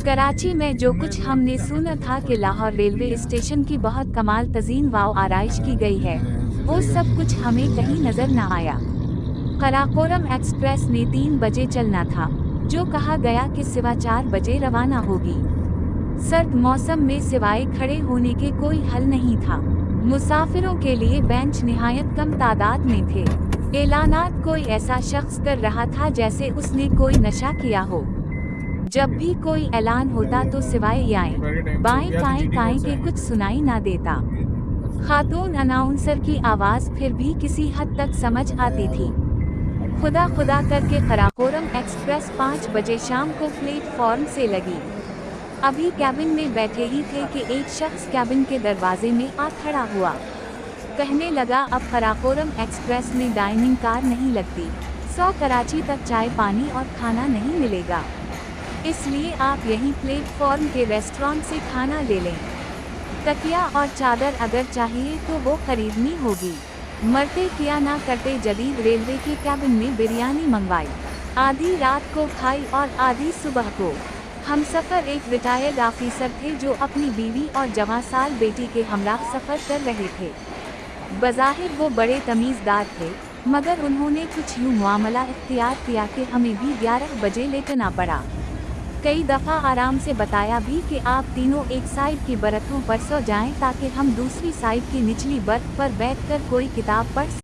कराची में जो कुछ हमने सुना था कि लाहौर रेलवे स्टेशन की बहुत कमाल तजीन वाव आराइश की गई है, वो सब कुछ हमें कहीं नजर न आया। कराकोरम एक्सप्रेस ने 3 बजे चलना था, जो कहा गया कि सिवा 4 बजे रवाना होगी। सर्द मौसम में सिवाय खड़े होने के कोई हल नहीं था। मुसाफिरों के लिए बेंच निहायत कम तादाद में थे। ऐलानात कोई ऐसा शख्स कर रहा था जैसे उसने कोई नशा किया हो। जब भी कोई ऐलान होता तो सिवाय याएं बाएं काएं काएं के कुछ सुनाई ना देता। खातून अनाउंसर की आवाज फिर भी किसी हद तक समझ आती थी। खुदा खुदा करके कराकोरम एक्सप्रेस 5 बजे शाम को प्लेटफॉर्म से लगी। अभी कैबिन में बैठे ही थे कि एक शख्स कैबिन के दरवाजे में आ खड़ा हुआ। कहने लगा, अब कराकोरम एक्सप्रेस में डाइनिंग कार नहीं लगती, 100 कराची तक चाय पानी और खाना नहीं मिलेगा, इसलिए आप यहीं प्लेटफॉर्म के रेस्टोरेंट से खाना ले लें। तकिया और चादर अगर चाहिए तो वो खरीदनी होगी। मरते किया ना करते जदीद रेलवे के कैबिन में बिरयानी मंगवाई, आधी रात को खाई और आधी सुबह को। हमसफर एक रिटायर्ड ऑफिसर थे जो अपनी बीवी और जवां साल बेटी के हमराह सफ़र कर रहे थे। बज़ाहिर वो बड़े तमीज़दार थे, मगर उन्होंने कुछ यूँ मामला इख्तियार किया कि हमें भी 11 बजे लेटना पड़ा। कई दफ़ा आराम से बताया भी कि आप तीनों एक साइड की बरतों पर सो जाएं ताकि हम दूसरी साइड की निचली बर्थ पर बैठकर कोई किताब पढ़